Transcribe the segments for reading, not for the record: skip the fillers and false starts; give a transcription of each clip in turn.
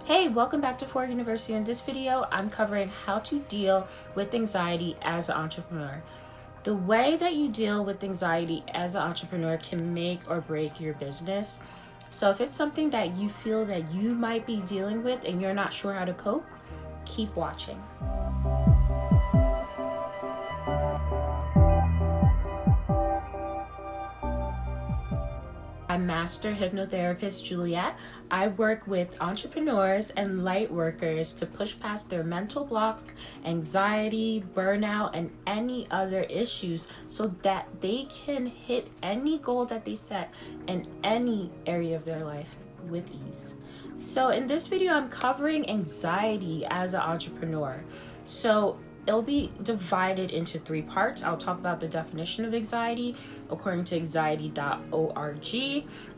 Hey, welcome back to Ford University. In this video, I'm covering how to deal with anxiety as an entrepreneur. The way that you deal with anxiety as an entrepreneur can make or break your business. So if it's something that you feel that you might be dealing with and you're not sure how to cope, keep watching. I'm Master Hypnotherapist Juliet. I work with entrepreneurs and light workers to push past their mental blocks, anxiety, burnout, and any other issues so that they can hit any goal that they set in any area of their life with ease. So in this video, I'm covering anxiety as an entrepreneur. So it'll be divided into 3 parts. I'll talk about the definition of anxiety according to anxiety.org,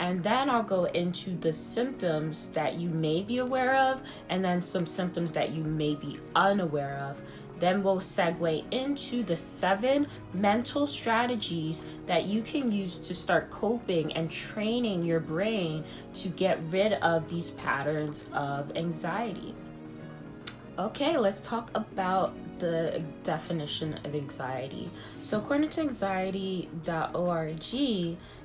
and then I'll go into the symptoms that you may be aware of, and then some symptoms that you may be unaware of. Then we'll segue into the 7 mental strategies that you can use to start coping and training your brain to get rid of these patterns of anxiety. Okay, let's talk about the definition of anxiety. So according to anxiety.org,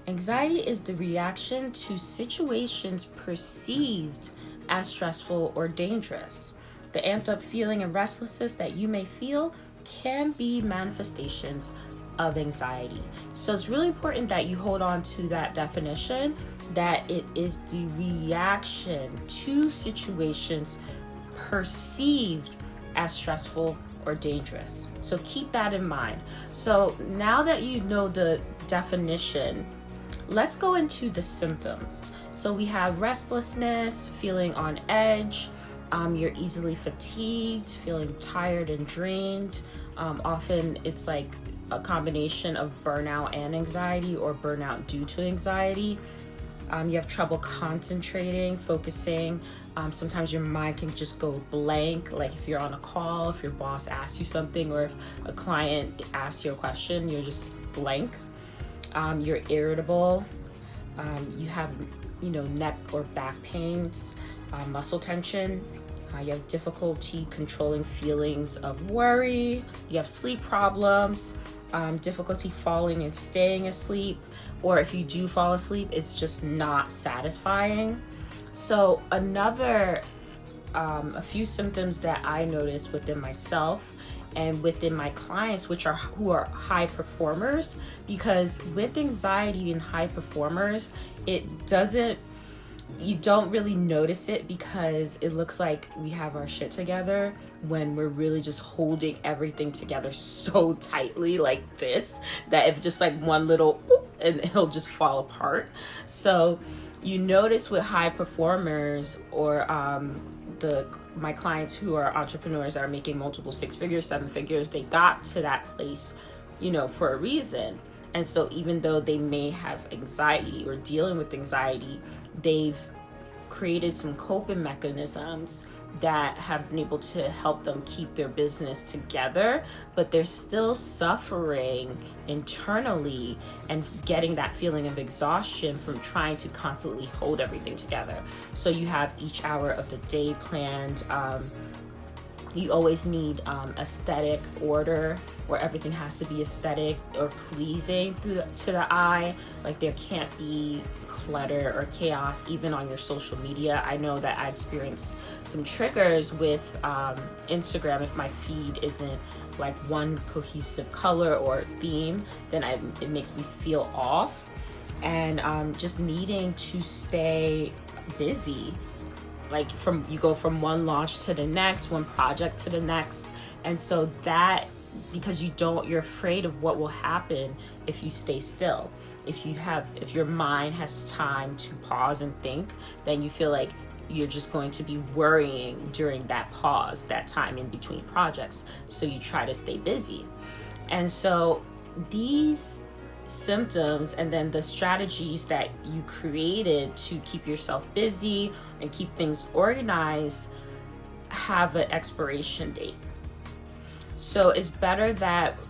anxiety is the reaction to situations perceived as stressful or dangerous. The amped up feeling and restlessness that you may feel can be manifestations of anxiety. So it's really important that you hold on to that definition, that it is the reaction to situations perceived as stressful or dangerous. So keep that in mind. So now that you know the definition, let's go into the symptoms. So we have restlessness, feeling on edge, you're easily fatigued, feeling tired and drained. Often it's like a combination of burnout and anxiety, or burnout due to anxiety. You have trouble concentrating, focusing. Sometimes your mind can just go blank, like if you're on a call, if your boss asks you something, or if a client asks you a question, you're just blank. You're irritable. You have, neck or back pains, muscle tension. You have difficulty controlling feelings of worry. You have sleep problems, difficulty falling and staying asleep, or if you do fall asleep, it's just not satisfying. So a few symptoms that I notice within myself and within my clients, who are high performers, because with anxiety and high performers, you don't really notice it because it looks like we have our shit together when we're really just holding everything together so tightly like this, that if just like one little whoop, and it'll just fall apart. So you notice with high performers, or my clients who are entrepreneurs that are making multiple 6 figures, 7 figures, they got to that place, for a reason. And so even though they may have anxiety or dealing with anxiety, they've created some coping mechanisms that have been able to help them keep their business together, but they're still suffering internally and getting that feeling of exhaustion from trying to constantly hold everything together. So you have each hour of the day planned. You always need aesthetic order, where everything has to be aesthetic or pleasing to the eye. Like there can't be clutter or chaos even on your social media. I know that I experience some triggers with Instagram. If my feed isn't like one cohesive color or theme, then it makes me feel off, and just needing to stay busy. Like you go from one launch to the next, one project to the next. And so that, because you're afraid of what will happen if you stay still. If your mind has time to pause and think, then you feel like you're just going to be worrying during that pause, that time in between projects. So you try to stay busy. And so these symptoms, and then the strategies that you created to keep yourself busy and keep things organized, have an expiration date. So it's better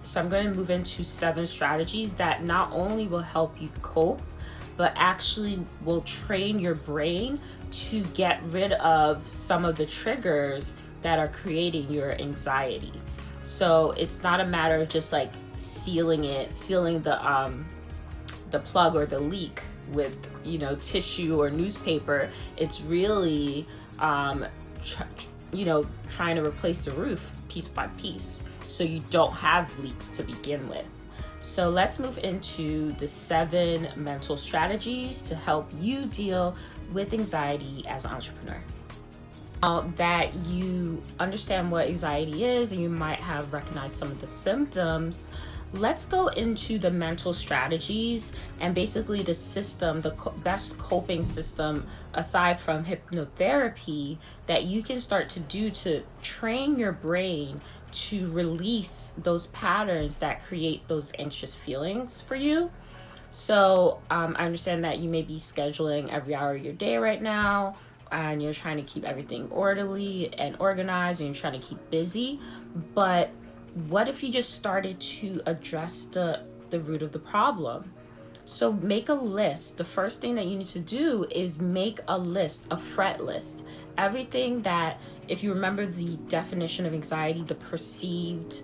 so I'm going to move into 7 strategies that not only will help you cope, but actually will train your brain to get rid of some of the triggers that are creating your anxiety. So it's not a matter of just like sealing the plug or the leak with, you know, tissue or newspaper. It's really trying to replace the roof piece by piece, so you don't have leaks to begin with. So let's move into the 7 mental strategies to help you deal with anxiety as an entrepreneur. Now that you understand what anxiety is and you might have recognized some of the symptoms, let's go into the mental strategies and basically the system, the best coping system aside from hypnotherapy that you can start to do to train your brain to release those patterns that create those anxious feelings for you. So I understand that you may be scheduling every hour of your day right now, and you're trying to keep everything orderly and organized, and you're trying to keep busy. But what if you just started to address the root of the problem? So make a list. The first thing that you need to do is make a list, a fret list. Everything that, if you remember the definition of anxiety, the perceived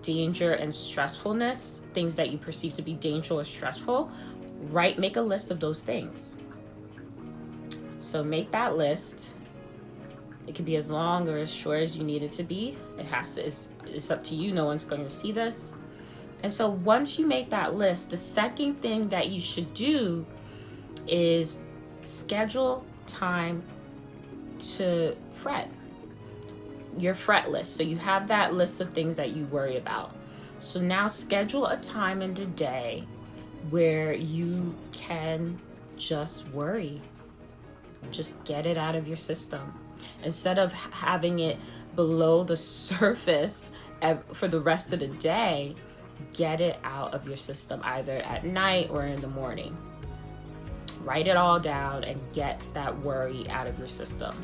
danger and stressfulness, things that you perceive to be dangerous or stressful, make a list of those things. So make that list. It can be as long or as short as you need it to be. It's up to you. No one's going to see this. And so once you make that list, the second thing that you should do is schedule time to fret. Your fret list. So you have that list of things that you worry about. So now schedule a time in the day where you can just worry. Just get it out of your system. Instead of having it below the surface for the rest of the day, get it out of your system either at night or in the morning. Write it all down and get that worry out of your system.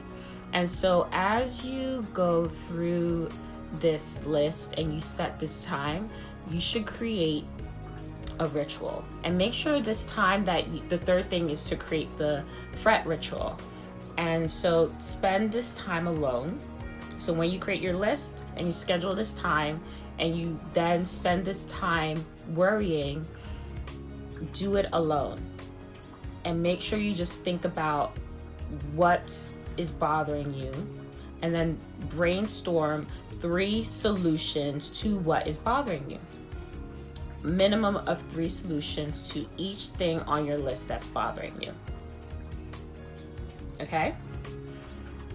And so as you go through this list and you set this time, you should create a ritual. And make sure this time the third thing is to create the fret ritual. And so spend this time alone. So when you create your list and you schedule this time and you then spend this time worrying, do it alone. And make sure you just think about what is bothering you and then brainstorm 3 solutions to what is bothering you. Minimum of 3 solutions to each thing on your list that's bothering you. Okay?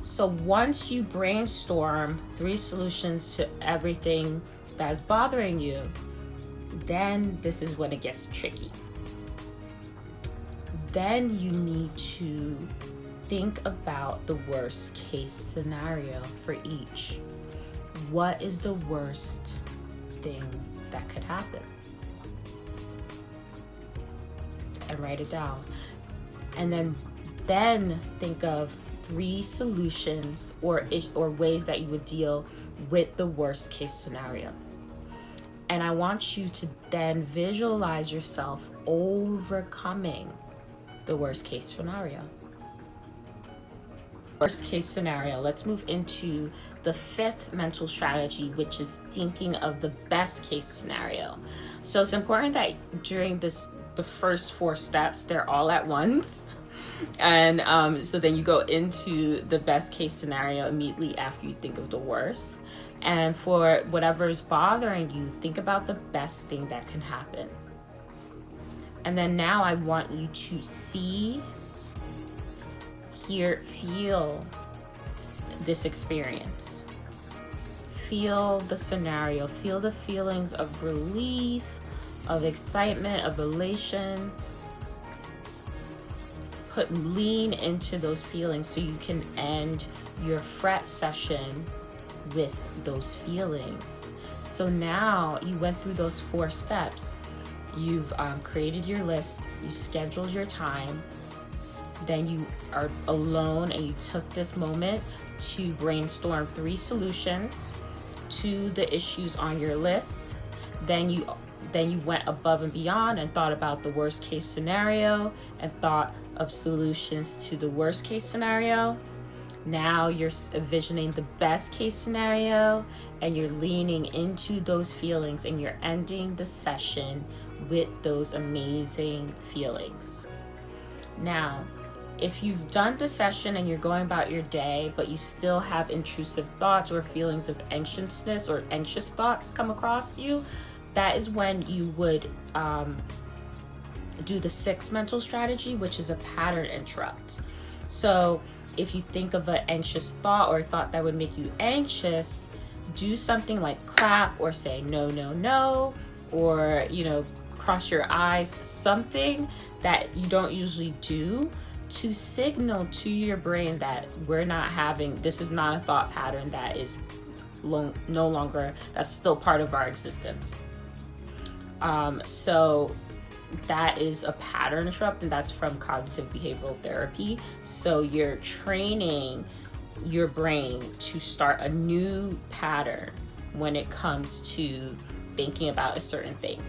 So once you brainstorm 3 solutions to everything that is bothering you, then this is when it gets tricky. Then you need to think about the worst case scenario for each. What is the worst thing that could happen? And write it down. And then think of 3 solutions or ways that you would deal with the worst case scenario. And I want you to then visualize yourself overcoming the worst case scenario. Worst case scenario. Let's move into the 5th mental strategy, which is thinking of the best case scenario. So it's important that during the first 4 steps, they're all at once. And so then you go into the best case scenario immediately after you think of the worst. And for whatever is bothering you, think about the best thing that can happen. And then now I want you to see, hear, feel this experience. Feel the scenario. Feel the feelings of relief, of excitement, of elation. Lean into those feelings so you can end your fret session with those feelings. So now you went through those 4 steps. You've created your list, you scheduled your time, then you are alone and you took this moment to brainstorm 3 solutions to the issues on your list. Then you then you went above and beyond and thought about the worst case scenario and thought of solutions to the worst case scenario. Now you're envisioning the best case scenario, and you're leaning into those feelings, and you're ending the session with those amazing feelings. Now, if you've done the session and you're going about your day, but you still have intrusive thoughts or feelings of anxiousness or anxious thoughts come across you, that is when you would do the 6th mental strategy, which is a pattern interrupt. So if you think of an anxious thought or a thought that would make you anxious, do something like clap or say no, no, no, or, cross your eyes, something that you don't usually do to signal to your brain that this is not a thought pattern that is no longer, that's still part of our existence. So that is a pattern interrupt, and that's from cognitive behavioral therapy. So you're training your brain to start a new pattern when it comes to thinking about a certain thing.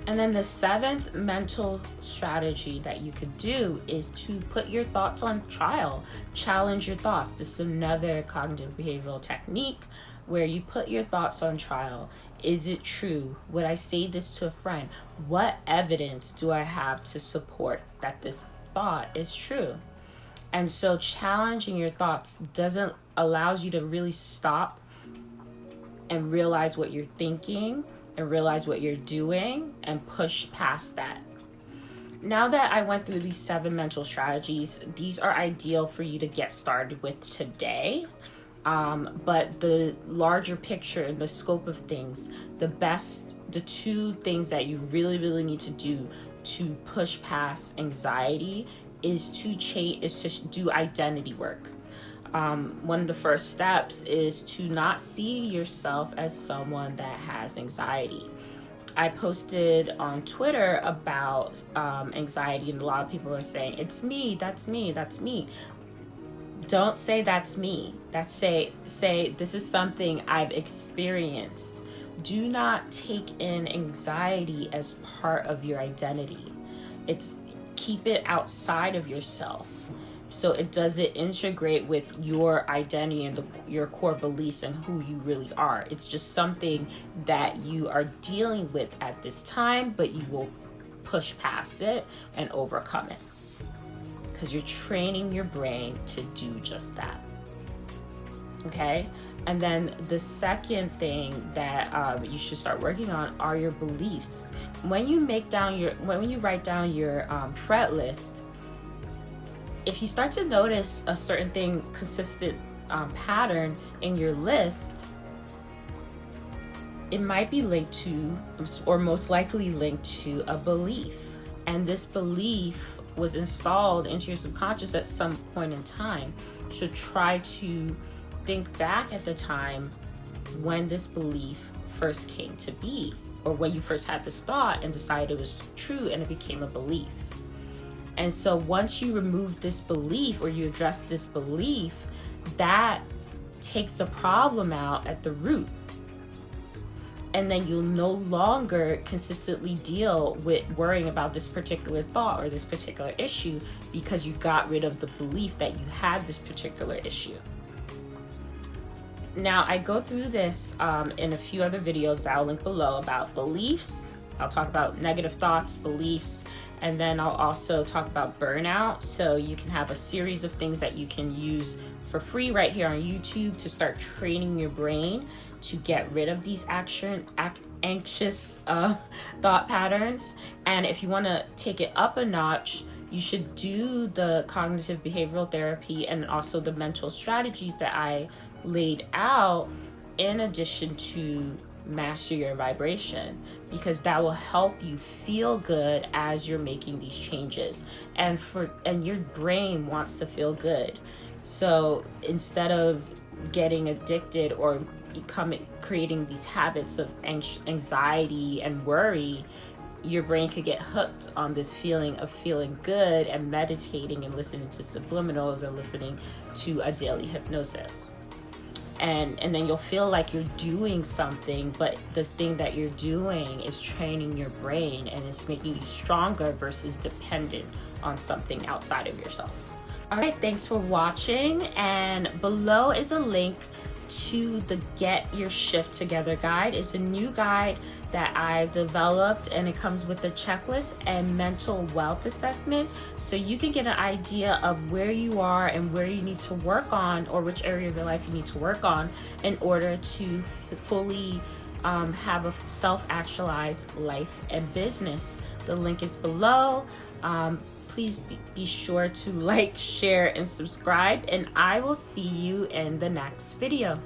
And then the 7th mental strategy that you could do is to put your thoughts on trial. Challenge your thoughts. This is another cognitive behavioral technique where you put your thoughts on trial. Is it true? Would I say this to a friend? What evidence do I have to support that this thought is true? And so challenging your thoughts allows you to really stop and realize what you're thinking and realize what you're doing and push past that. Now that I went through these 7 mental strategies, these are ideal for you to get started with today. But the larger picture and the scope of things, the 2 things that you really, really need to do to push past anxiety is to do identity work. One of the first steps is to not see yourself as someone that has anxiety. I posted on Twitter about anxiety, and a lot of people are saying, it's me, that's me, that's me. Don't say that's me. Say this is something I've experienced. Do not take in anxiety as part of your identity. Keep it outside of yourself, so it doesn't integrate with your identity and your core beliefs and who you really are. It's just something that you are dealing with at this time, but you will push past it and overcome it, because you're training your brain to do just that. Okay? And then the second thing that you should start working on are your beliefs. When you write down your fret list, if you start to notice a certain thing, consistent pattern in your list, it might be linked to, or most likely linked to, a belief. And this belief was installed into your subconscious at some point in time. So try to think back at the time when this belief first came to be, or when you first had this thought and decided it was true and it became a belief. And so once you remove this belief, or you address this belief, that takes the problem out at the root. And then you'll no longer consistently deal with worrying about this particular thought or this particular issue, because you got rid of the belief that you had this particular issue. Now, I go through this in a few other videos that I'll link below about beliefs. I'll talk about negative thoughts, beliefs, and then I'll also talk about burnout. So you can have a series of things that you can use for free right here on YouTube to start training your brain to get rid of these anxious thought patterns. And if you want to take it up a notch, you should do the cognitive behavioral therapy and also the mental strategies that I laid out, in addition to master your vibration, because that will help you feel good as you're making these changes. And your brain wants to feel good. So instead of getting addicted or creating these habits of anxiety and worry, your brain could get hooked on this feeling of feeling good and meditating and listening to subliminals and listening to a daily hypnosis. and then you'll feel like you're doing something, but the thing that you're doing is training your brain and it's making you stronger versus dependent on something outside of yourself. All right, thanks for watching, and below is a link to the Get Your Shift Together guide. It's a new guide that I've developed, and it comes with a checklist and mental wealth assessment, so you can get an idea of where you are and where you need to work on, or which area of your life you need to work on in order to fully have a self-actualized life and business. The link is below. Please be sure to like, share, and subscribe, and I will see you in the next video.